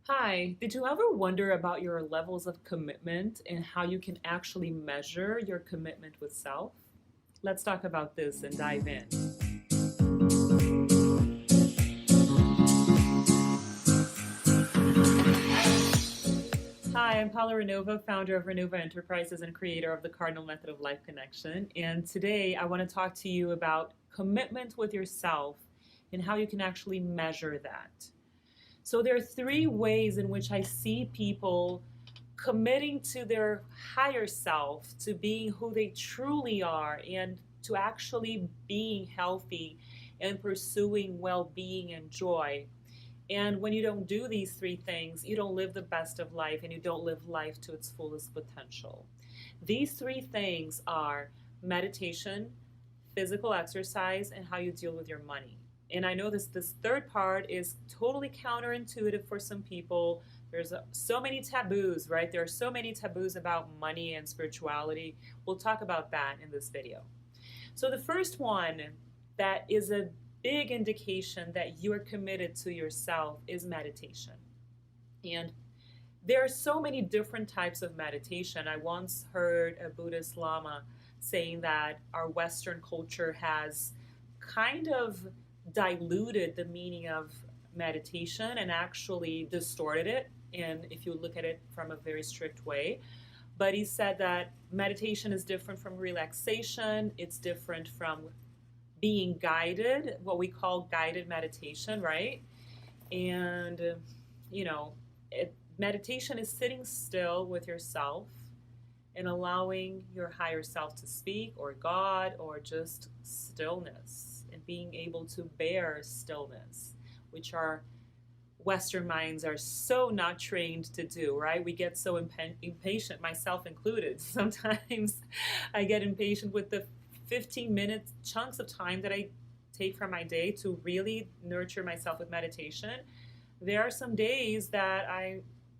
Hi, did you ever wonder about your levels of commitment and how you can actually measure your commitment with self? Let's talk about this and dive in. Hi, I'm Paola Ranova, founder of Ranova Enterprises and creator of the Cardinal Method of Life Connection. And today I want to talk to you about commitment with yourself and how you can actually measure that. So, there are three ways in which I see people committing to their higher self, to being who they truly are, and to actually being healthy and pursuing well being and joy. And when you don't do these three things, you don't live the best of life and you don't live life to its fullest potential. These three things are meditation, physical exercise, and how you deal with your money. And I know this third part is totally counterintuitive for some people. There's so many taboos, right? There are so many taboos about money and spirituality. We'll talk about that in this video. So the first one that is a big indication that you are committed to yourself is meditation. And there are so many different types of meditation. I once heard a Buddhist Lama saying that our Western culture has kind of diluted the meaning of meditation and actually distorted it. And if you look at it from a very strict way, but he said that meditation is different from relaxation, it's different from being guided, what we call guided meditation, right? And, you know, meditation is sitting still with yourself and allowing your higher self to speak, or God, or just stillness, and being able to bear stillness, which our Western minds are so not trained to do, right? We get so impatient, myself included. Sometimes I get impatient with the 15-minute chunks of time that I take from my day to really nurture myself with meditation. There are some days that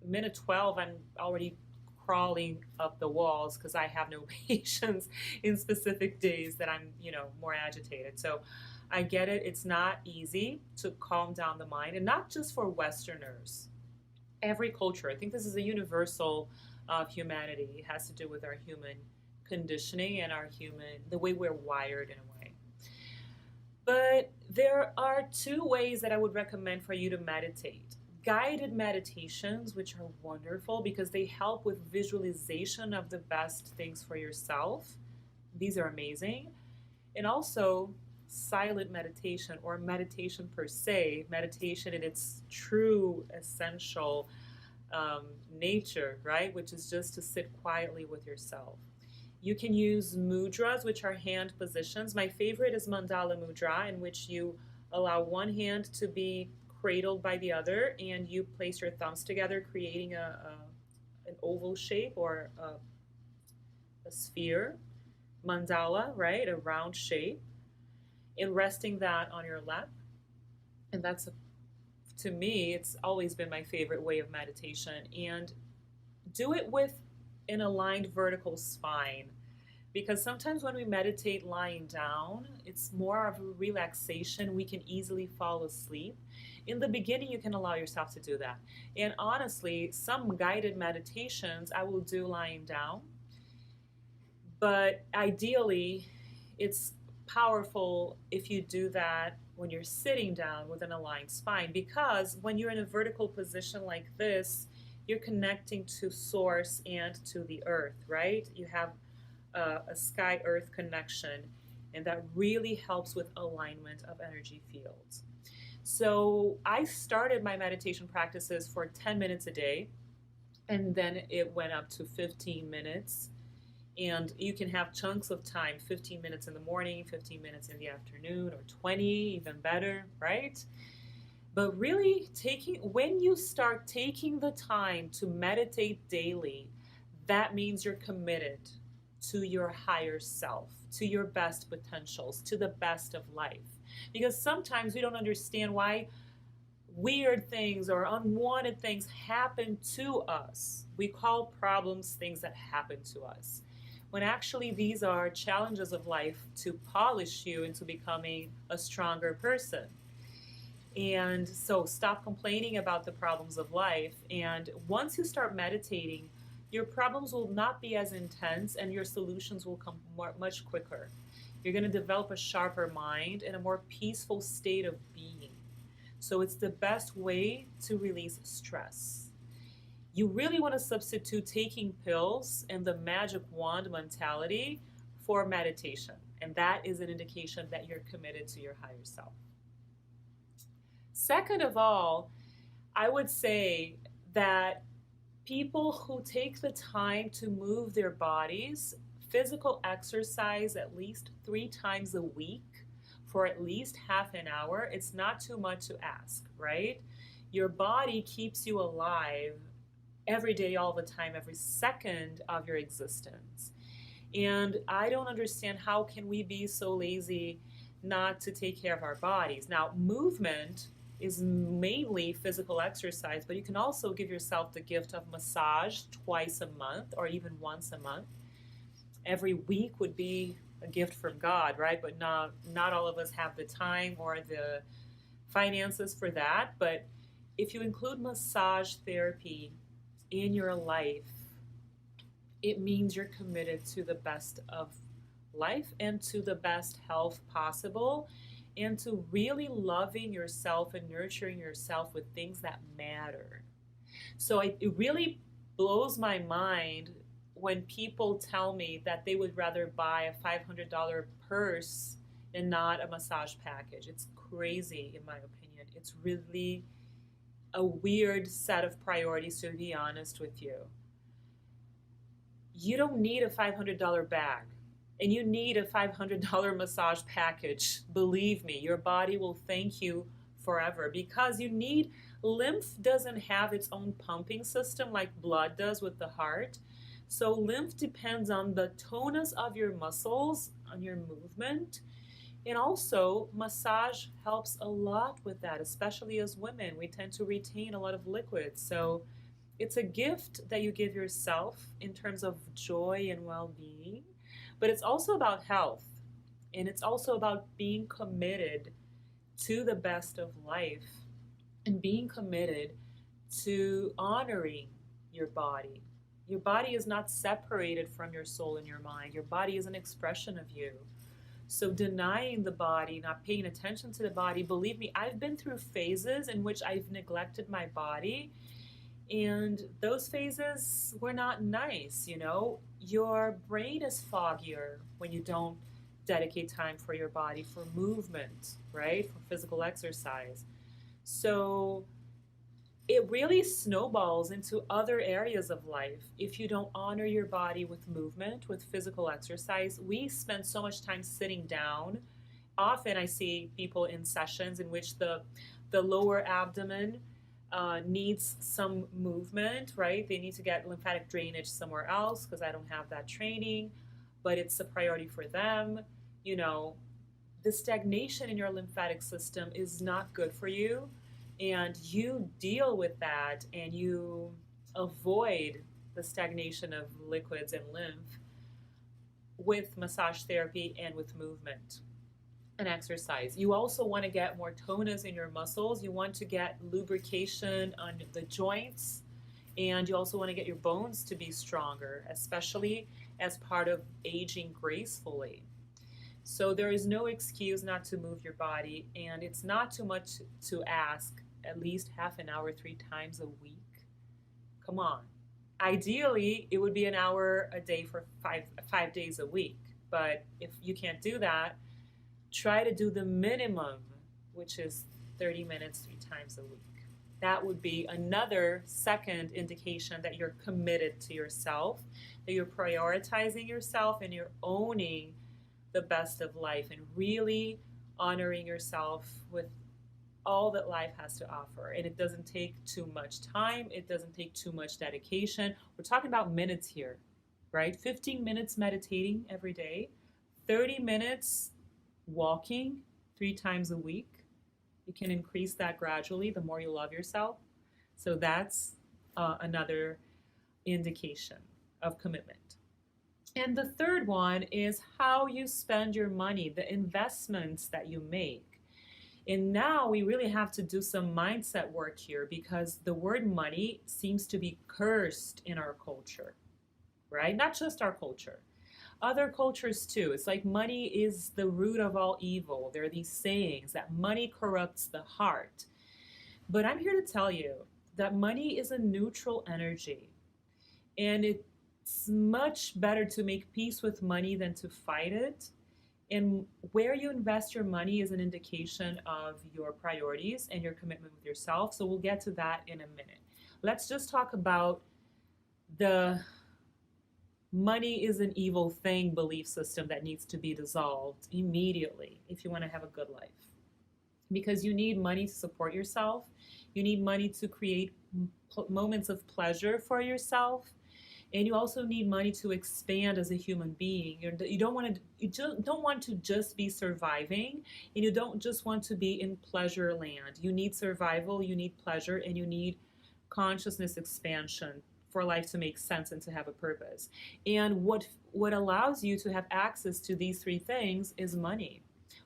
minute 12, I'm already crawling up the walls because I have no patience in specific days that I'm, more agitated. So I get it. It's not easy to calm down the mind, and not just for Westerners. Every culture, I think this is a universal of humanity. It has to do with our human conditioning and the way we're wired in a way. But there are two ways that I would recommend for you to meditate. Guided meditations, which are wonderful because they help with visualization of the best things for yourself. These are amazing. And also silent meditation, or meditation per se, meditation in its true essential nature, right? Which is just to sit quietly with yourself. You can use mudras, which are hand positions. My favorite is Mandala Mudra, in which you allow one hand to be cradled by the other, and you place your thumbs together, creating an oval shape, or a sphere, mandala, right? A round shape, and resting that on your lap. And to me, it's always been my favorite way of meditation. And do it with an aligned vertical spine, because sometimes when we meditate lying down, it's more of a relaxation. We can easily fall asleep. In the beginning, you can allow yourself to do that. And honestly, some guided meditations I will do lying down, but ideally, it's powerful if you do that when you're sitting down with an aligned spine, because when you're in a vertical position like this, you're connecting to source and to the earth, right? You have a sky earth connection, and that really helps with alignment of energy fields. So I started my meditation practices for 10 minutes a day, and then it went up to 15 minutes. And you can have chunks of time, 15 minutes in the morning, 15 minutes in the afternoon, or 20, even better, right? But really, when you start taking the time to meditate daily, that means you're committed to your higher self, to your best potentials, to the best of life. Because sometimes we don't understand why weird things or unwanted things happen to us. We call problems things that happen to us, when actually these are challenges of life to polish you into becoming a stronger person. And so stop complaining about the problems of life. And once you start meditating, your problems will not be as intense and your solutions will come much quicker. You're going to develop a sharper mind and a more peaceful state of being. So it's the best way to release stress. You really want to substitute taking pills and the magic wand mentality for meditation. And that is an indication that you're committed to your higher self. Second of all, I would say that people who take the time to move their bodies, physical exercise at least 3 times a week for at least half an hour, it's not too much to ask, right? Your body keeps you alive every day, all the time, every second of your existence. And I don't understand how can we be so lazy not to take care of our bodies. Now, movement is mainly physical exercise, but you can also give yourself the gift of massage twice a month or even once a month. Every week would be a gift from God, right? But not all of us have the time or the finances for that. But if you include massage therapy in your life, it means you're committed to the best of life and to the best health possible, and to really loving yourself and nurturing yourself with things that matter. So it really blows my mind when people tell me that they would rather buy a $500 purse and not a massage package. It's crazy, in my opinion. It's really a weird set of priorities, to be honest with you. You don't need a $500 bag. And you need a $500 massage package. Believe me, your body will thank you forever, because you need, lymph doesn't have its own pumping system like blood does with the heart. So lymph depends on the tonus of your muscles, on your movement. And also massage helps a lot with that, especially as women. We tend to retain a lot of liquids. So it's a gift that you give yourself in terms of joy and well-being. But it's also about health, and it's also about being committed to the best of life and being committed to honoring your body. Your body is not separated from your soul and your mind. Your body is an expression of you. So denying the body, not paying attention to the body, believe me, I've been through phases in which I've neglected my body. And those phases were not nice, you know. Your brain is foggier when you don't dedicate time for your body, for movement, right? For physical exercise. So it really snowballs into other areas of life if you don't honor your body with movement, with physical exercise. We spend so much time sitting down. Often I see people in sessions in which the lower abdomen needs some movement, right? They need to get lymphatic drainage somewhere else because I don't have that training, but it's a priority for them. You know, the stagnation in your lymphatic system is not good for you, and you deal with that and you avoid the stagnation of liquids and lymph with massage therapy and with movement and exercise. You also want to get more tonus in your muscles. You want to get lubrication on the joints, and you also want to get your bones to be stronger, especially as part of aging gracefully. So there is no excuse not to move your body, and it's not too much to ask, at least half an hour 3 times a week. Come on. Ideally, it would be an hour a day for five days a week, but if you can't do that, try to do the minimum, which is 30 minutes 3 times a week. That would be another second indication that you're committed to yourself, that you're prioritizing yourself and you're owning the best of life and really honoring yourself with all that life has to offer. And it doesn't take too much time. It doesn't take too much dedication. We're talking about minutes here, right? 15 minutes meditating every day, 30 minutes walking 3 times a week. You can increase that gradually the more you love yourself. So that's another indication of commitment. And the third one is how you spend your money, the investments that you make. And now we really have to do some mindset work here because the word money seems to be cursed in our culture, right? Not just our culture, other cultures too. It's like money is the root of all evil. There are these sayings that money corrupts the heart. But I'm here to tell you that money is a neutral energy. And it's much better to make peace with money than to fight it. And where you invest your money is an indication of your priorities and your commitment with yourself. So we'll get to that in a minute. Let's just talk about the money is an evil thing belief system that needs to be dissolved immediately if you want to have a good life. Because you need money to support yourself. You need money to create moments of pleasure for yourself. And you also need money to expand as a human being. You don't want to just be surviving, and you don't just want to be in pleasure land. You need survival, you need pleasure, and you need consciousness expansion for life to make sense and to have a purpose. And what allows you to have access to these three things is money.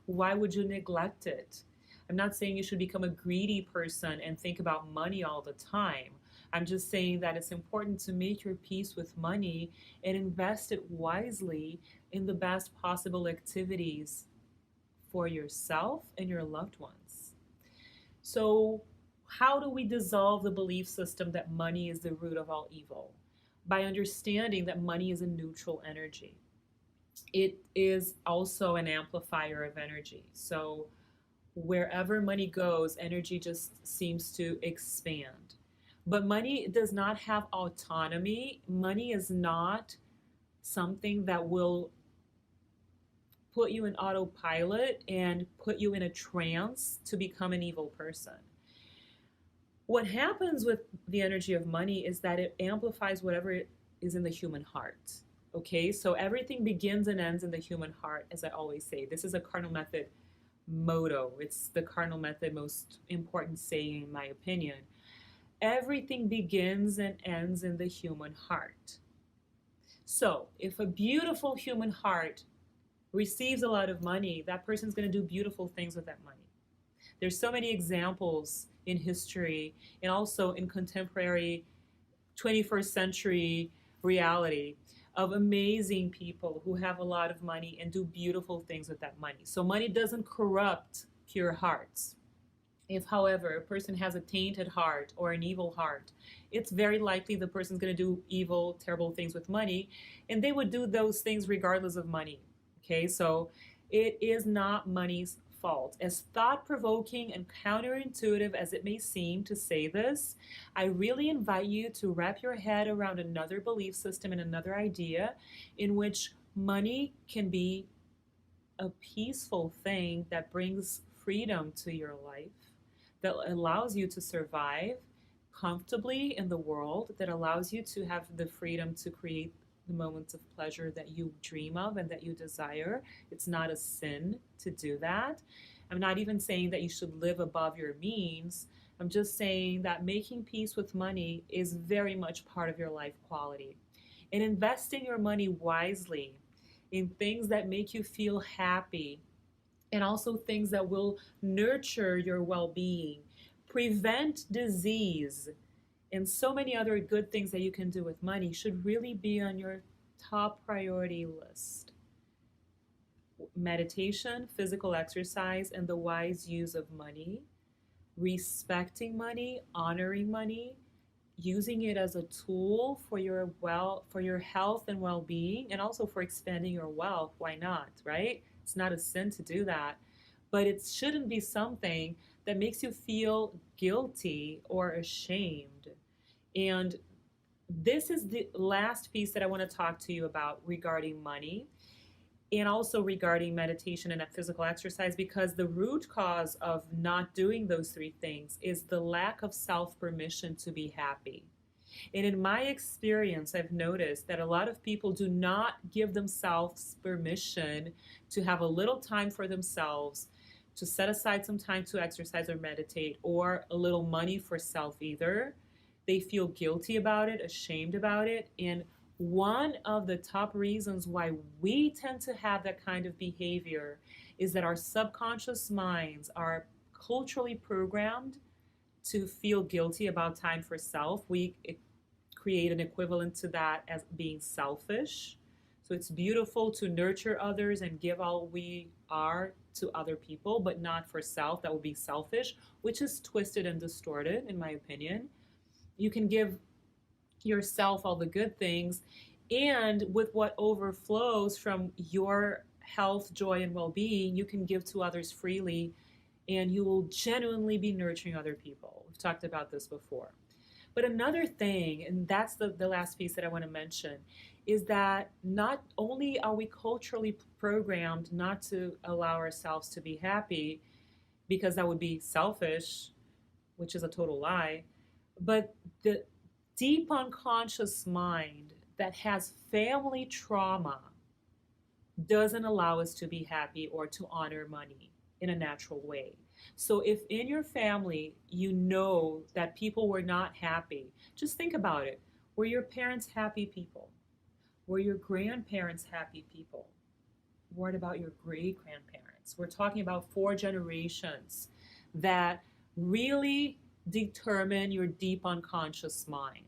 Why would you neglect it? I'm not saying you should become a greedy person and think about money all the time. I'm just saying that it's important to make your peace with money and invest it wisely in the best possible activities for yourself and your loved ones. So, how do we dissolve the belief system that money is the root of all evil? By understanding that money is a neutral energy. It is also an amplifier of energy. So, wherever money goes, energy just seems to expand. But money does not have autonomy. Money is not something that will put you in autopilot and put you in a trance to become an evil person. What happens with the energy of money is that it amplifies whatever is in the human heart. Okay, so everything begins and ends in the human heart, as I always say. This is a cardinal method motto. It's the cardinal method most important saying, in my opinion. Everything begins and ends in the human heart. So if a beautiful human heart receives a lot of money, that person's going to do beautiful things with that money. There's so many examples in history and also in contemporary 21st century reality of amazing people who have a lot of money and do beautiful things with that money. So money doesn't corrupt pure hearts. If, however, a person has a tainted heart or an evil heart, it's very likely the person's going to do evil, terrible things with money, and they would do those things regardless of money. Okay, so it is not money's fault. As thought-provoking and counterintuitive as it may seem to say this, I really invite you to wrap your head around another belief system and another idea in which money can be a peaceful thing that brings freedom to your life, that allows you to survive comfortably in the world, that allows you to have the freedom to create the moments of pleasure that you dream of and that you desire. It's not a sin to do that. I'm not even saying that you should live above your means. I'm just saying that making peace with money is very much part of your life quality. And investing your money wisely in things that make you feel happy, and also things that will nurture your well-being, prevent disease, and so many other good things that you can do with money should really be on your top priority list. Meditation, physical exercise, and the wise use of money, respecting money, honoring money, using it as a tool for your health and well-being, and also for expanding your wealth. Why not, right? It's not a sin to do that, but it shouldn't be something that makes you feel guilty or ashamed. And this is the last piece that I want to talk to you about regarding money and also regarding meditation and physical exercise, because the root cause of not doing those three things is the lack of self-permission to be happy. And in my experience, I've noticed that a lot of people do not give themselves permission to have a little time for themselves, to set aside some time to exercise or meditate, or a little money for self either. They feel guilty about it, ashamed about it. And one of the top reasons why we tend to have that kind of behavior is that our subconscious minds, our culturally programmed to feel guilty about time for self. We create an equivalent to that as being selfish. So it's beautiful to nurture others and give all we are to other people, but not for self. That would be selfish, which is twisted and distorted, in my opinion. You can give yourself all the good things, and with what overflows from your health, joy, and well being, you can give to others freely, and you will genuinely be nurturing other people. We've talked about this before. But another thing, and that's the last piece that I want to mention, is that not only are we culturally programmed not to allow ourselves to be happy, because that would be selfish, which is a total lie, but the deep unconscious mind that has family trauma doesn't allow us to be happy or to honor money in a natural way. So if in your family you know that people were not happy, just think about it. Were your parents happy people? Were your grandparents happy people? What about your great grandparents? We're talking about 4 generations that really determine your deep unconscious mind.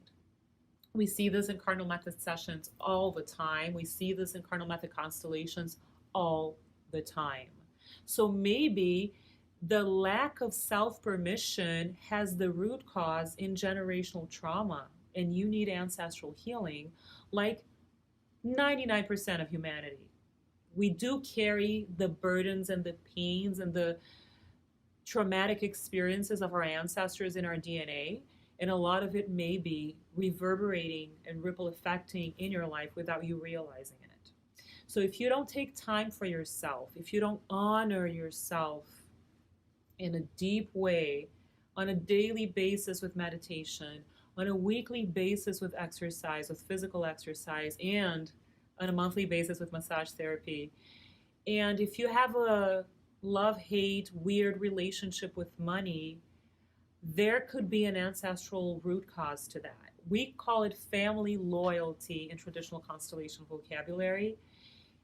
We see this in Cardinal Method sessions all the time. We see this in Cardinal Method constellations all the time. So maybe the lack of self-permission has the root cause in generational trauma, and you need ancestral healing like 99% of humanity. We do carry the burdens and the pains and the traumatic experiences of our ancestors in our DNA, and a lot of it may be reverberating and ripple affecting in your life without you realizing it. So if you don't take time for yourself, if you don't honor yourself in a deep way, on a daily basis with meditation, on a weekly basis with exercise, with physical exercise, and on a monthly basis with massage therapy, and if you have a love-hate, weird relationship with money, there could be an ancestral root cause to that. We call it family loyalty in traditional constellation vocabulary.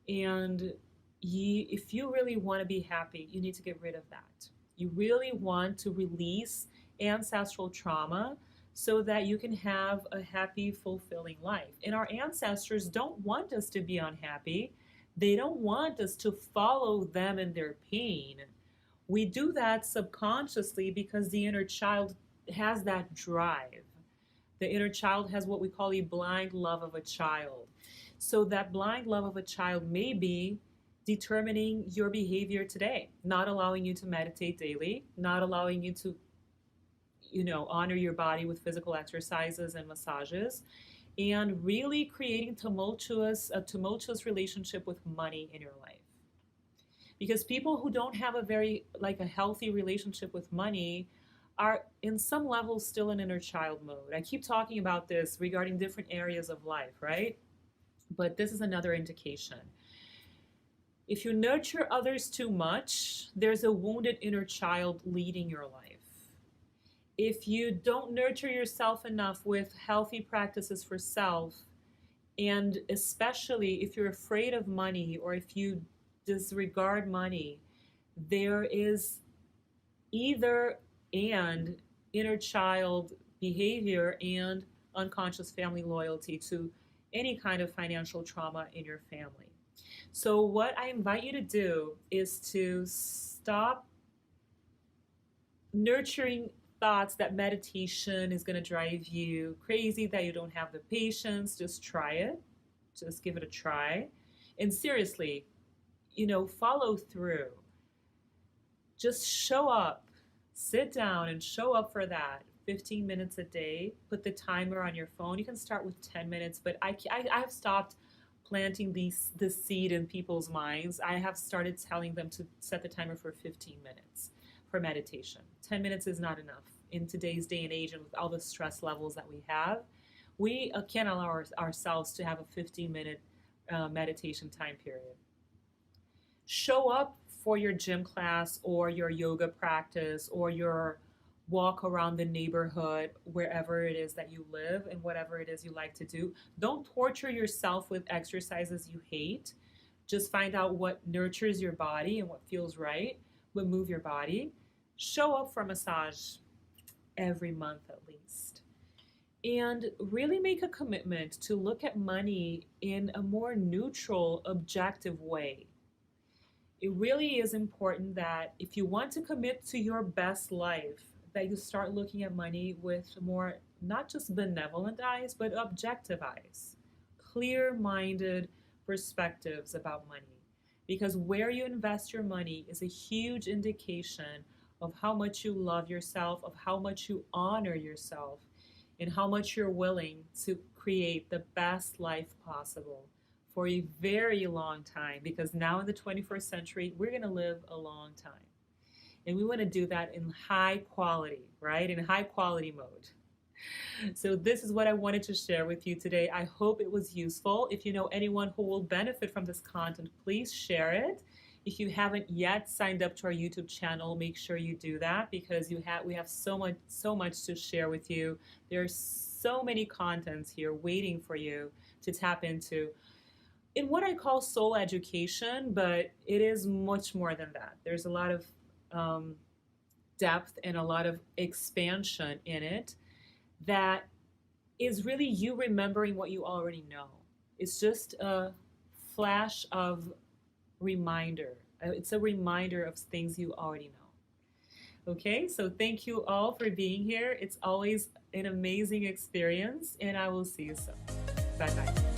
And if you really want to be happy, you need to get rid of that. You really want to release ancestral trauma so that you can have a happy, fulfilling life. And our ancestors don't want us to be unhappy. They don't want us to follow them in their pain. We do that subconsciously because the inner child has that drive. The inner child has what we call a blind love of a child. So that blind love of a child may be determining your behavior today, not allowing you to meditate daily, not allowing you to, honor your body with physical exercises and massages, and really creating a tumultuous relationship with money in your life. Because people who don't have a healthy relationship with money are in some level still in inner child mode. I keep talking about this regarding different areas of life, right? But this is another indication. If you nurture others too much, there's a wounded inner child leading your life. If you don't nurture yourself enough with healthy practices for self, and especially if you're afraid of money or if you disregard money, there is either and inner child behavior and unconscious family loyalty to any kind of financial trauma in your family. So what I invite you to do is to stop nurturing thoughts that meditation is going to drive you crazy, that you don't have the patience. Just try it. Just give it a try. And seriously, follow through. Just show up. Sit down and show up for that 15 minutes a day. Put the timer on your phone. You can start with 10 minutes, but I've stopped planting the seed in people's minds. I have started telling them to set the timer for 15 minutes for meditation. 10 minutes is not enough. In today's day and age, and with all the stress levels that we have, we can't allow ourselves to have a 15-minute meditation time period. Show up for your gym class or your yoga practice or your walk around the neighborhood, wherever it is that you live and whatever it is you like to do. Don't torture yourself with exercises you hate. Just find out what nurtures your body and what feels right, but move your body. show up for a massage every month at least. And really make a commitment to look at money in a more neutral, objective way. It really is important that if you want to commit to your best life, that you start looking at money with more, not just benevolent eyes, but objective eyes, clear minded perspectives about money. Because where you invest your money is a huge indication of how much you love yourself, of how much you honor yourself, and how much you're willing to create the best life possible for a very long time. Because now in the 21st century, we're going to live a long time. And we want to do that in high quality, right? In high quality mode. So this is what I wanted to share with you today. I hope it was useful. If you know anyone who will benefit from this content, please share it. If you haven't yet signed up to our YouTube channel, make sure you do that, because we have so much to share with you. There's so many contents here waiting for you to tap into in what I call soul education, but it is much more than that. There's a lot of depth and a lot of expansion in it that is really you remembering what you already know. It's just a flash of reminder. It's a reminder of things you already know. Okay, so thank you all for being here. It's always an amazing experience, and I will see you soon. Bye-bye.